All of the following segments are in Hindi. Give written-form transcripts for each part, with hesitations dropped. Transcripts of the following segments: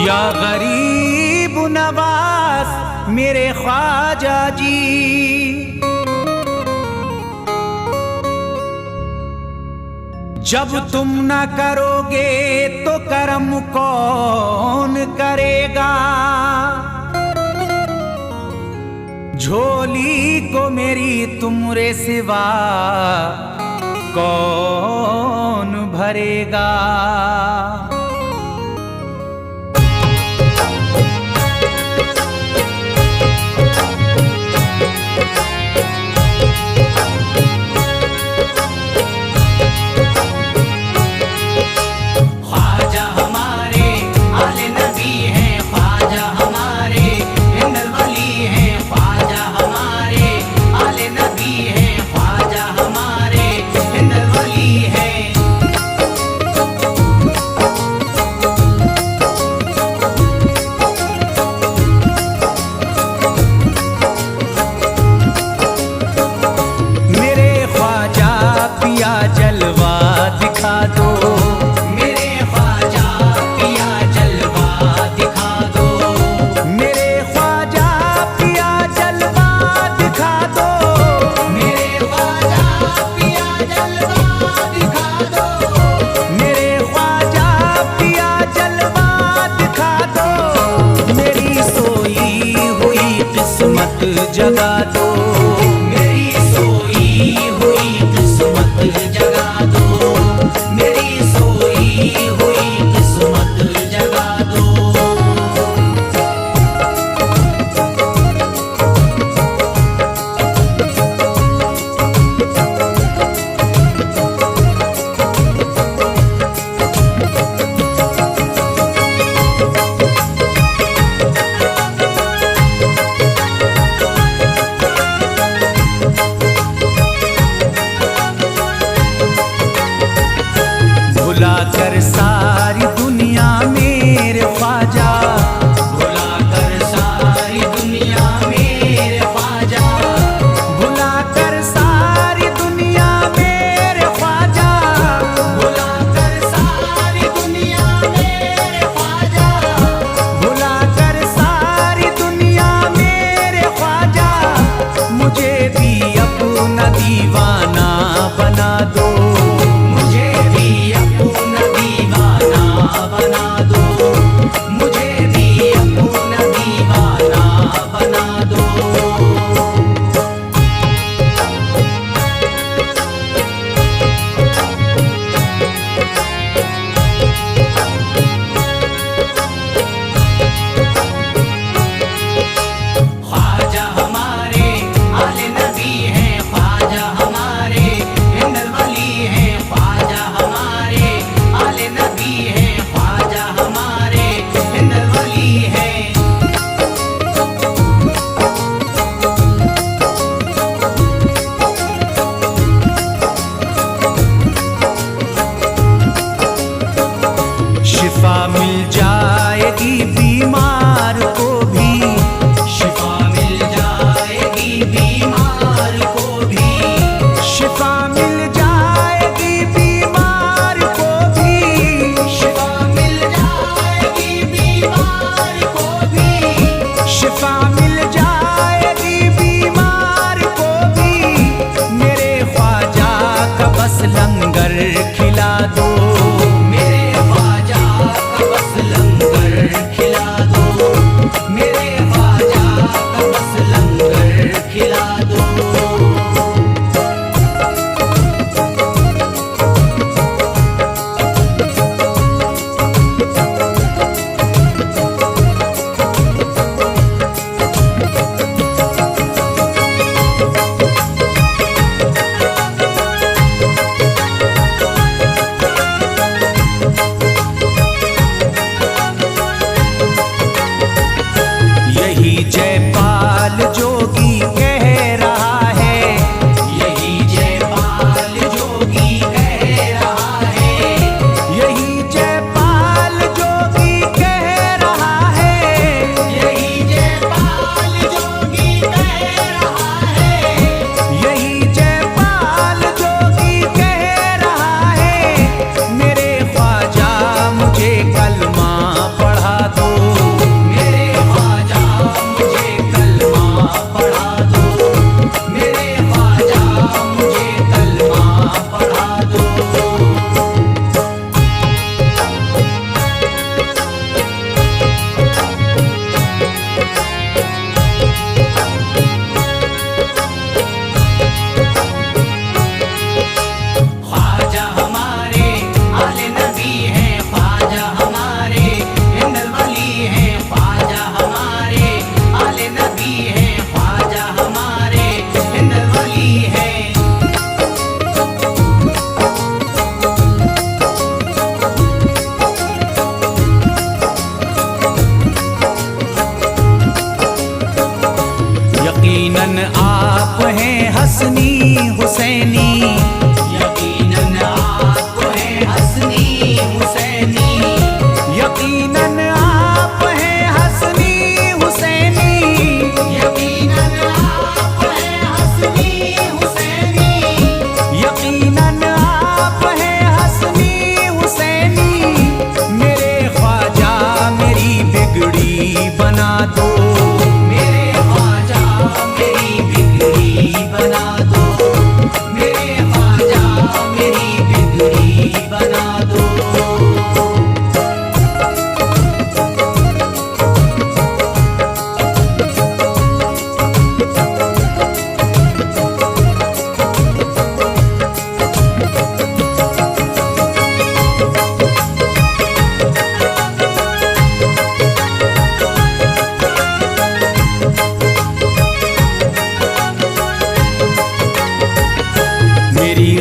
या गरीब नवाज मेरे ख्वाजा जी, जब तुम न करोगे तो करम कौन करेगा। झोली को मेरी तुमरे सिवा कौन भरेगा। जगा दो मेरी सोई हुई किस्मत, जगा दो मेरी सोई हुई किस्मत, जगा दो। भुलाकर सारी दुनिया मेरे ख्वाजा, भुलाकर सारी दुनिया मेरे ख्वाजा, भुलाकर सारी दुनिया मेरे ख्वाजा, भुलाकर सारी दुनिया मेरे ख्वाजा, भुलाकर सारी दुनिया मेरे ख्वाजा, मुझे भी अपना दीवाना बना दो, मुझे भी अपना दीवाना बना दो, मुझे भी अपना दीवाना बना दो। ख्वाजा हमारे आले नबी हैं, ख्वाजा हमारे हिंदल वली हैं, ख्वाजा हमारे आले नबी हैं, ख्वाजा हमारे हिंदल वली हैं। शिफा मिल जाएगी बीमार को भी, शिफा मिल जाएगी बीमार को भी, शिफा मिल जाएगी बीमार को भी, शिफा मिल जाएगी बीमार को भी, शिफा मिल जाएगी बीमार को भी। मेरे ख्वाजा का बस लंगर खिला दो, मेरे ख्वाजा का बस लंगर खिला दो, मेरे ख्वाजा का बस लंगर खिला दो।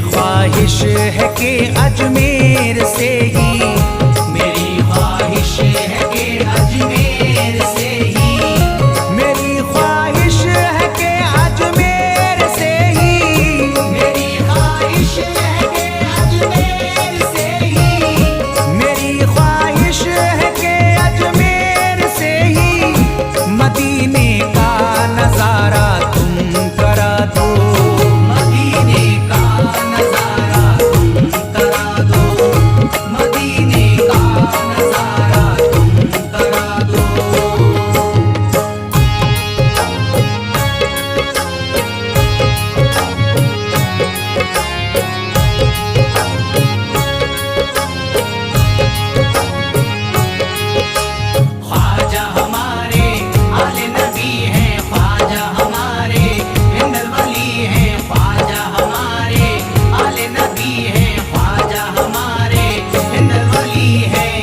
ख्वाहिश है कि अजमेर से ही, मेरी ख्वाहिश है कि अजमेर से ही, मेरी ख्वाहिश है कि अजमेर से ही, मेरी ख्वाहिश है कि अजमेर से ही, मेरी ख्वाहिश है कि अजमेर से ही मदीने का नजारा तुम करा दो, मदीने का नजारा तुम करा दो, मदीने का नजारा तुम करा दो। ख्वाजा हमारे आले नबी हैं, ख्वाजा हमारे हिंदल वली हैं, ख्वाजा हमारे आले नबी हैं, ख्वाजा हमारे हिंदल वली हैं।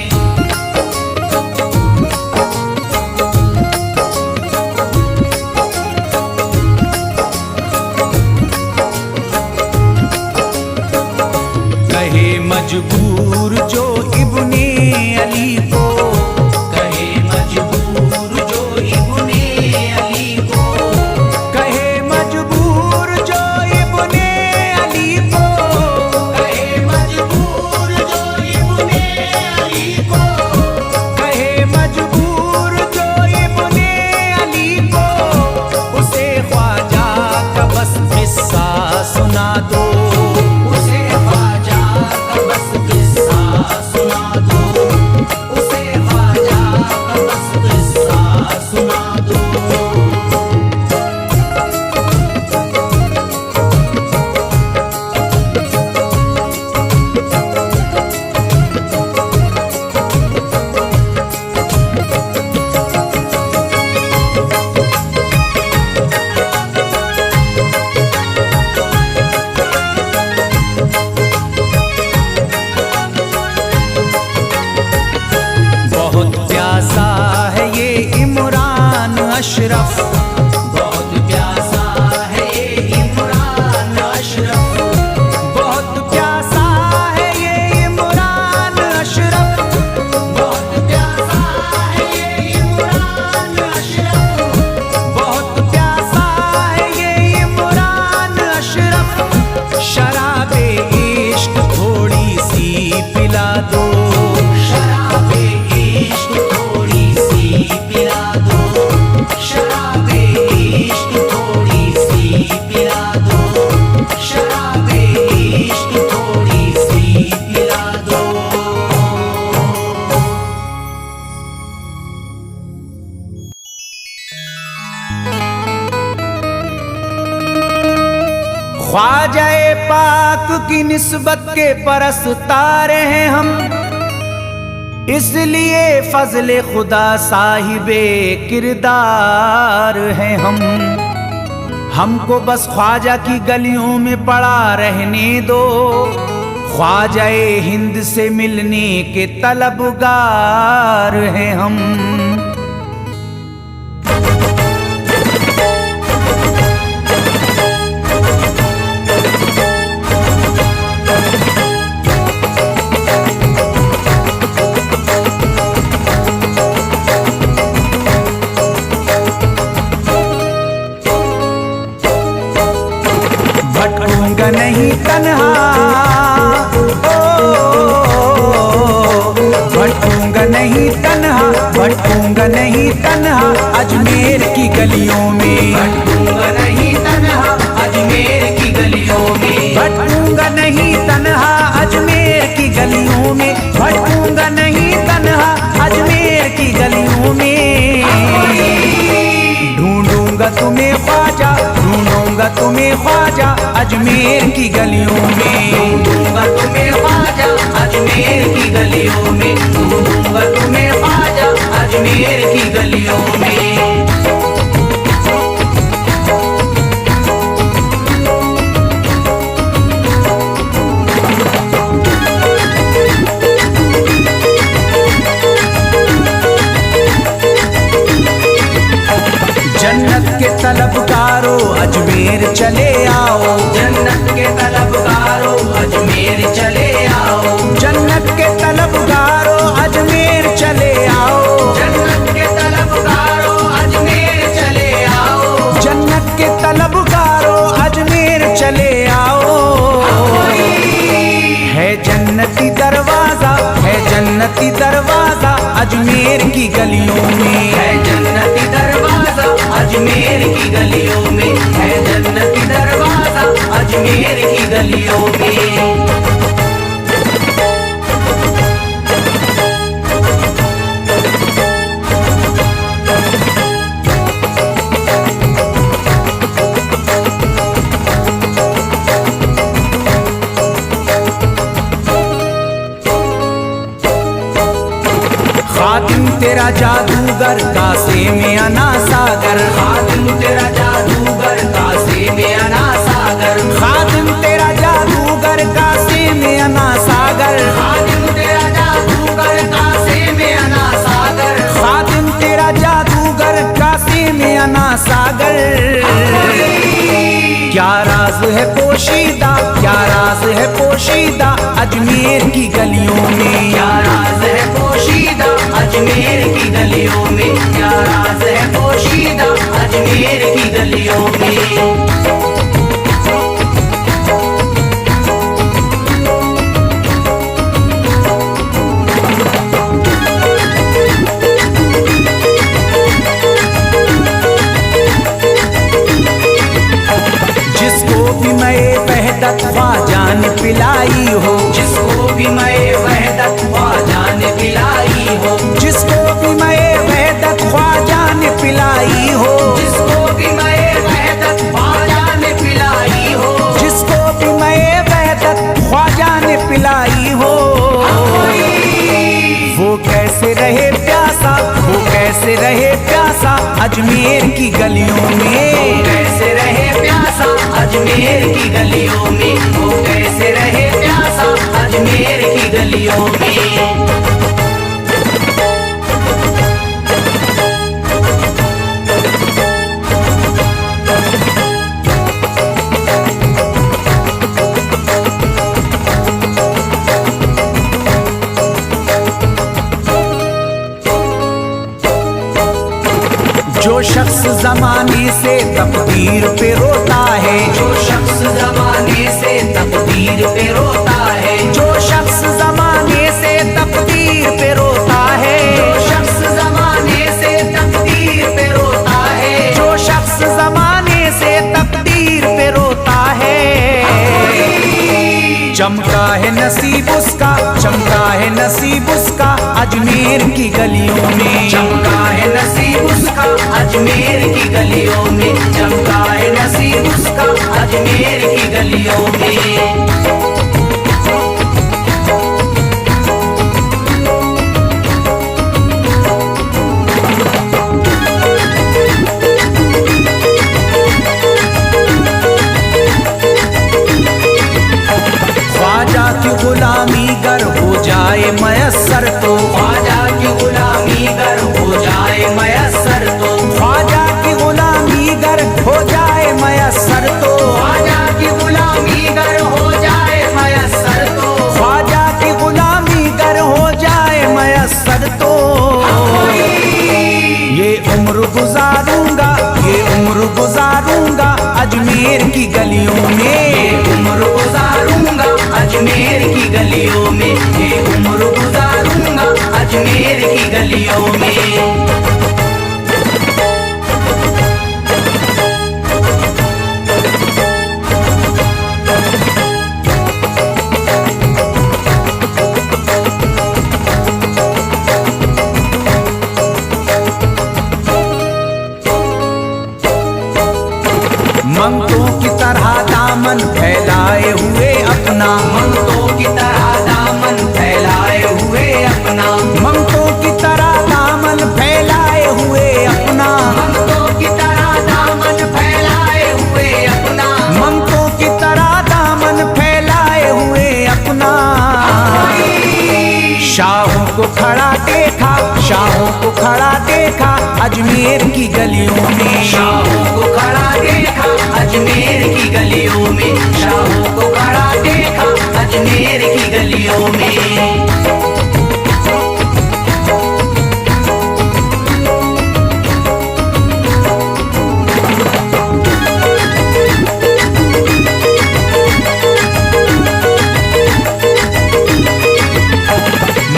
कहे मजबूर जो इब्ने अली को, कहे मजबूर जो इब्ने अली को, कहे मजबूर जो इब्ने अली को, कहे मजबूर जो इब्ने अली को, कहे मजबूर जो इब्ने अली को, उसे ख्वाजा का बस किस्सा सुना दो, उसे ख्वाजा का बस किस्सा सुना दो, उसे ख्वाजा का बस किस्सा सुना दो। बहुत प्यासा है ये इमरान अशरफ, बहुत प्यासा है ये इमरान अशरफ, बहुत प्यासा है ये इमरान अशरफ, बहुत प्यासा है ये इमरान अशरफ, बहुत प्यासा है ये इमरान अशरफ, शराबे इश्क थोड़ी सी पिला दो, शराबे इश्क थोड़ी सी पिला दो, शराबे इश्क थोड़ी सी पिला दो, शराबे इश्क थोड़ी सी पिला दो। ख्वाजाए पाक की निस्बत के परस्तार हैं हम, इसलिए फजले खुदा साहिबे किरदार हैं हम। हमको बस ख्वाजा की गलियों में पड़ा रहने दो, ख्वाजाए हिंद से मिलने के तलबगार हैं हम। भटकूंगा नहीं तन्हा, भटकूंगा नहीं तन्हा, भटकूंगा नहीं तन्हा अजमेर की गलियों में, भटकूंगा नहीं तन्हा अजमेर की गलियों में, भटकूंगा नहीं तन्हा अजमेर की गलियों में, भटकूंगा नहीं तन्हा अजमेर की गलियों में। ढूंढूंगा तुम्हें ख्वाजा, ढूंढूंगा तुम्हें ख्वाजा अजमेर की गलियों में, ढूंढूंगा तुम्हें ख्वाजा अजमेर की गलियों में, ढूंढूंगा तुम्हें ख्वाजा अजमेर की गलियों में। जन्नत के तलबगारों अजमेर चले आओ, जन्नत के तलबगारों अजमेर की गलियों में। है जन्नती दरवाजा अजमेर की गलियों में, है जन्नती दरवाजा अजमेर की गलियों में। खातिम तेरा जादूगर कासे में अना सागर, खातिम तेरा जादूगर कासे में अना सागर, खातिम तेरा जादूगर कासे में अना सागर, खातिम तेरा जादूगर कासे में अना सागर, खातिम तेरा जादूगर कासे में अना सागर। क्या राज है पोशीदा, क्या राज है पोशीदा अजमेर की गलियों में। क्या राज है पोशीदा अजमेर की गलियों में, क्या राज है पोशीदा अजमेर की गलियों में। जिसको भी मैं वहदत ख्वाजा ने पिलाई हो, जिसको भी मैं वहदत ख्वाजा ने पिलाई हो, जिसको भी मैं वहदत ख्वाजा ने पिलाई हो, जिसको भी मैं वहदत ख्वाजा ने पिलाई हो, जिसको भी मैं वहदत ख्वाजा ने पिलाई हो। वो कैसे रहे प्यासा, वो कैसे रहे प्यासा अजमेर की गलियों में। कैसे रहे प्यासा अजमेर की गलियों में, वो कैसे रहे प्यासा अजमेर की गलियों में। जो शख्स जमाने से तकदीर पे रोता है, जो शख्स जमाने से तकदीर पे रोता है, जो शख्स जमाने से तकदीर पे रोता है, जो शख्स जमाने से तकदीर पे रोता है, जो शख्स जमाने से तकदीर पे रोता है। चमका है नसीब उसका, चमका है नसीब उसका अजमेर की गलियों में। चमका है नसीब उसका अजमेर की गलियों में, चमका है नसीब उसका अजमेर की गलियों में। ख्वाजा की गुलामी गर हो जाए मयस्सर तो, ख्वाजा की गुलामी गर हो जाए मयस्सर तो, ख्वाजा की गुलामी गर हो जाए मयस्सर तो, ख्वाजा की गुलामी गर हो जाए मयस्सर तो, ख्वाजा की गुलामी गर हो जाए मयस्सर तो। ये उम्र गुजारूंगा, ये उम्र गुजारूंगा अजमेर की गलियों में। उम्र गुजारूंगा अजमेर की गलियों में, ये उम्र गुजारूंगा अजमेर की गलियों में। मंगतों की तरह दामन फैलाए हुए अपना, मंगतों की तरह दामन फैलाए हुए अपना, मंगतों की तरह दामन फैलाए हुए अपना, मंगतों की तरह दामन फैलाए हुए अपना, मंगतों की तरह दामन फैलाए हुए अपना। शाहों को खड़ा देखा, शाहों को खड़ा देखा अजमेर की गलियों में। शाहों को खड़ा देखा अजमेर की गलियों में, शाहों को खड़ा देखा अजमेर की गलियों में।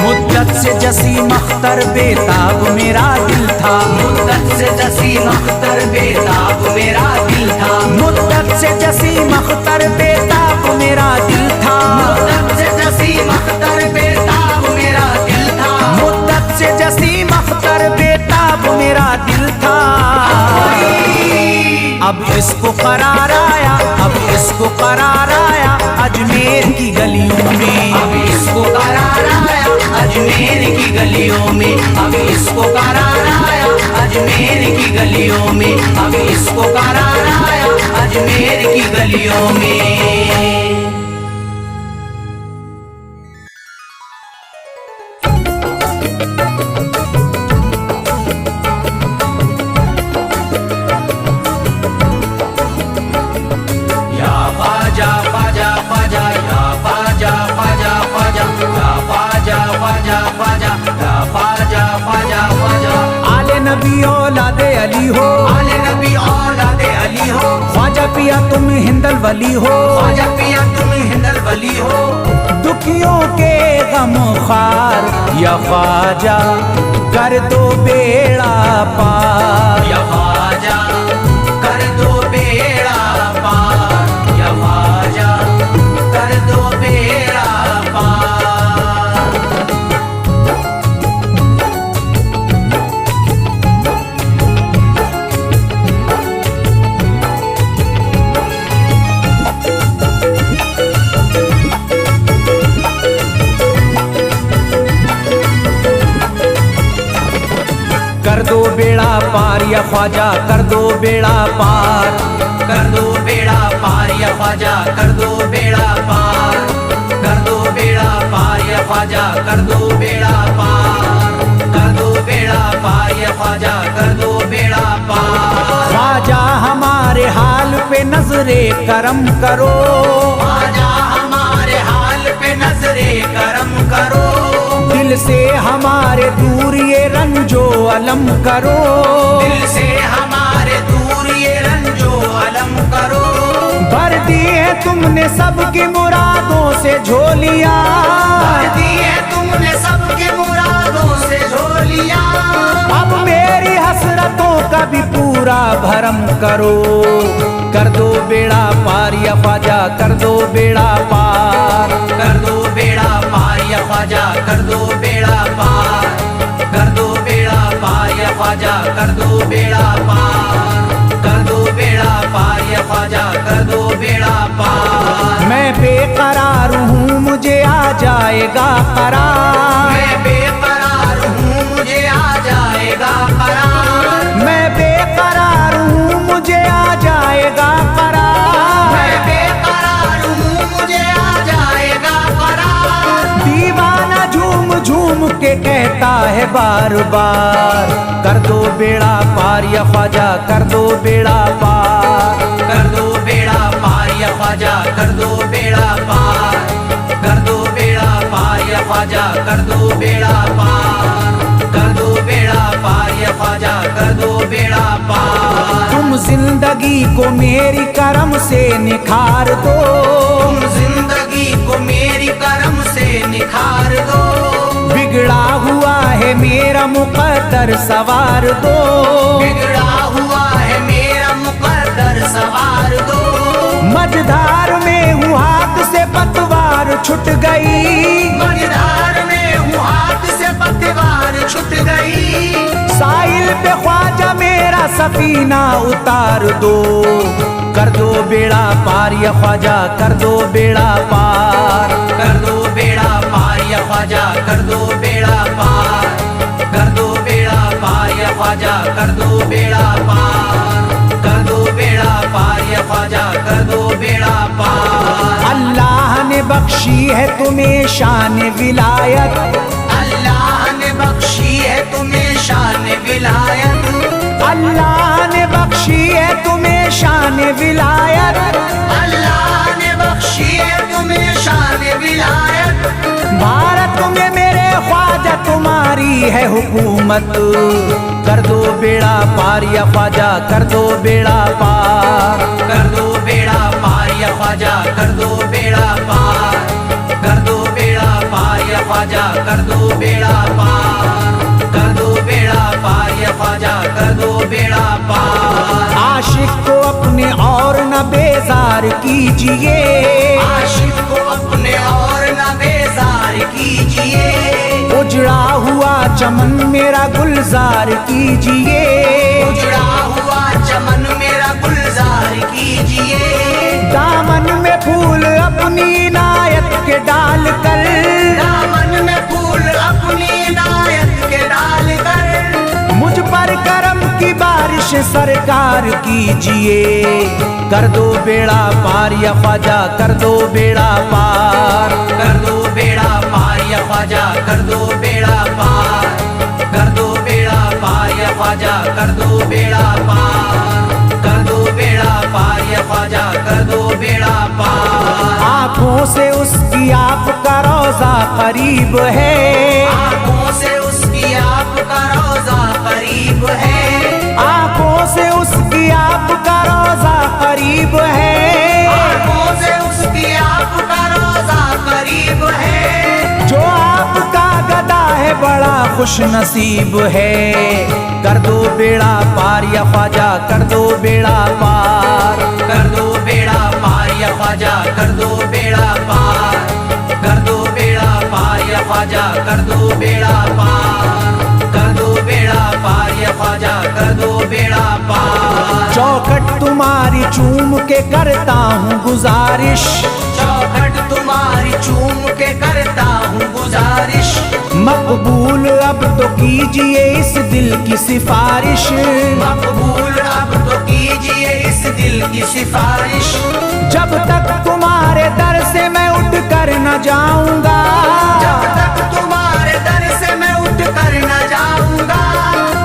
मुद्दत से जसी मख्तर अख्तर बेताब मेरा दिल था, मुद्दत से जसीम अख्तर बेताब मेरा दिल था, मुद्दत से जसीम अख्तर बेताब मेरा दिल था, मुद्दत से जसीम अख्तर बेताब मेरा दिल था, मुद्दत से जसीम अख्तर बेताब मेरा दिल था। अब इसको करार आया, अब इसको करार आया अजमेर की गलियों में, अब इसको करार आया अजमेर की गलियों में, अब इसको करार आया अजमेर की गलियों में, अब इसको करार आया अजमेर की गलियों में। आले नबी औलादे अली हो, आले नबी औलादे अली हो, ख्वाजा पिया तुम हिंदल वली हो, ख्वाजा पिया तुम हिंदल वली हो, दुखियों के गम खार या ख्वाजा कर दो बेड़ा पार, या ख्वाजा कर दो बेड़ा पार, या ख्वाजा कर दो बेड़ा पार। कर दो बेड़ा पार या ख्वाजा कर दो बेड़ा पार, कर दो बेड़ा पार या ख्वाजा कर दो बेड़ा पार, कर दो बेड़ा पार या ख्वाजा कर दो बेड़ा पार, कर दो बेड़ा पार या ख्वाजा कर दो बेड़ा पार। ख्वाजा हमारे हाल पे नजरे करम करो, ख्वाजा हमारे हाल पे नजरे करम करो, दिल से हमारे दूर ये रंजो अलम करो, दिल से हमारे दूर ये रंजो अलम करो। भर दी है तुमने सबकी मुरादों से झोलियां, भर दी है तुमने सबके मुरादों से झोलियां, अब मेरी हसरतों का भी पूरा भरम करो, कर दो बेड़ा पार या ख्वाजा कर दो बेड़ा पार, कर दो बेड़ा पार या ख्वाजा कर दो बेड़ा पार, कर दो बेड़ा पार या ख्वाजा कर दो बेड़ा पार, कर दो बेड़ा पार या ख्वाजा कर दो बेड़ा पार। मैं बेकरार हूँ मुझे आ जाएगा करार, मैं बेकरार हूँ मुझे आ जाएगा करार, मैं बेकरार हूँ मुझे आ जाएगा करार, मैं बेकरार हूँ मुझे आ जाएगा करार। दीवाना झूम झूम के कहता है बार बार, कर दो बेड़ा पार या ख्वाजा कर दो बेड़ा पार, कर दो बेड़ा पार या ख्वाजा कर दो बेड़ा पार, कर दो बेड़ा पार या ख्वाजा कर दो बेड़ा पार, कर दो बेड़ा पार या ख्वाजा कर दो बेड़ा पार। तुम जिंदगी को मेरी करम से निखार दो, तुम जिंदगी को मेरी करम से निखार दो, बिगड़ा हुआ है मेरा मुकद्दर सवार दो, बिगड़ा हुआ है मेरा मुकद्दर सवार दो। मझधार में हूँ हाथ से पतवार छूट गई, मझधार में हूँ हाथ से पतवार छूट गई, साहिल पे ख्वाजा मेरा सफीना उतार दो, कर दो बेड़ा पार या ख्वाजा कर दो बेड़ा पार, कर दो बेड़ा पार या ख्वाजा कर दो बेड़ा पार, कर दो बेड़ा पार या ख्वाजा कर दो बेड़ा पार, कर दो बेड़ा पार या ख्वाजा कर दो बेड़ा पार। अल्लाह ने बख्शी है तुम्हें शान विलायत, अल्लाह ने बख्शी है तुम्हें शान विलायत, अल्लाह ने बख्शी है तुम्हें शान विलायत, अल्लाह ने बख्शी है तुम्हें शान विलायत। भारत में मेरे ख्वाजा तुम्हारी है हुकूमत, कर दो बेड़ा पार या ख्वाजा कर दो बेड़ा पार, कर दो बेड़ा पार या ख्वाजा कर दो बेड़ा पार, कर दो बेड़ा पार या ख्वाजा कर दो बेड़ा पार, ख्वाजा कर दो बेड़ा पार। आशिक को अपने और न बेजार कीजिए, आशिक को अपने और न बेजार कीजिए। उजड़ा हुआ चमन मेरा गुलजार कीजिए, उजड़ा हुआ चमन मेरा गुलजार कीजिए। दामन में फूल अपनी इनायत के डाल कर, दामन में फूल अपनी इनायत के डाल कर। मुझ पर करम की बारिश सरकार कीजिए। कर दो बेड़ा पार या ख्वाजा कर दो बेड़ा पार, कर दो बेड़ा पार या ख्वाजा कर दो बेड़ा पार। कर दो बेड़ा पार या ख्वाजा कर दो बेड़ा पार। कर दो बेड़ा पार या ख्वाजा कर दो बेड़ा पार। आंखों से उसकी आपका रोजा करीब है, आंखों से उसकी आपका रोजा करीब है। आंखों से उसकी आपका रोजा करीब है, आंखों से उसकी आपका रोजा करीब है। जो आपका गदा है बड़ा खुश नसीब है। कर दो बेड़ा पार या ख्वाजा कर दो बेड़ा पार, कर दो बेड़ा पार या ख्वाजा कर दो बेड़ा पार। कर दो बेड़ा पार या ख्वाजा कर दो बेड़ा पार। कर दो बेड़ा पार या ख्वाजा कर दो बेड़ा पार। चौखट तुम्हारी चूम के करता हूँ गुजारिश, चौखट तुम्हारी चूम के करता हूँ गुजारिश। मकबूल अब तो कीजिए इस दिल की सिफारिश, मकबूल अब तो कीजिए इस दिल की सिफारिश। जब तक तुम्हारे दर से मैं उठ कर न जाऊंगा, जब तक तुम्हारे दर से मैं उठ कर न जाऊंगा।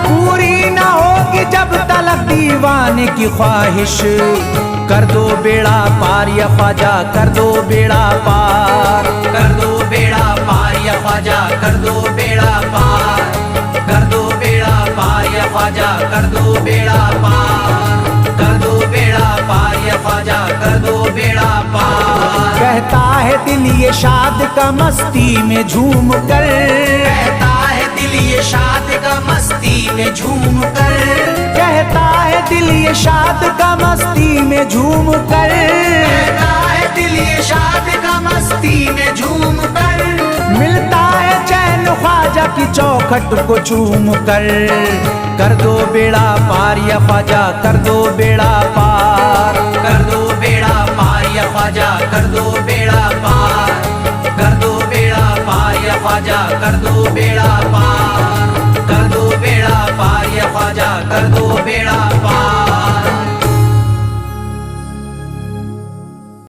पूरी न होगी जब तलक दीवाने की ख्वाहिश। कर दो बेड़ा पार या ख्वाजा कर दो बेड़ा पार, कर दो बेड़ा पार या ख्वाजा कर दो बेड़ा पार। कर दो बेड़ा पार या ख्वाजा कर दो बेड़ा पार। कर दो बेड़ा पार या ख्वाजा कर दो बेड़ा पार। कहता है दिल ये शाद का मस्ती में झूम कर, कहता है दिल ये शाद का मस्ती में झूम कर। कहता है दिल ये शाद का मस्ती में झूम कर, कहता है दिल ये शाद का मस्ती में झूम कर। मिलता है चैन ख्वाजा की चौखट को चूम कर। कर दो बेड़ा पार या ख्वाजा कर दो बेड़ा पार, कर दो बेड़ा पार या ख्वाजा कर दो बेड़ा पार। कर दो बेड़ा पार या ख्वाजा कर दो बेड़ा पार।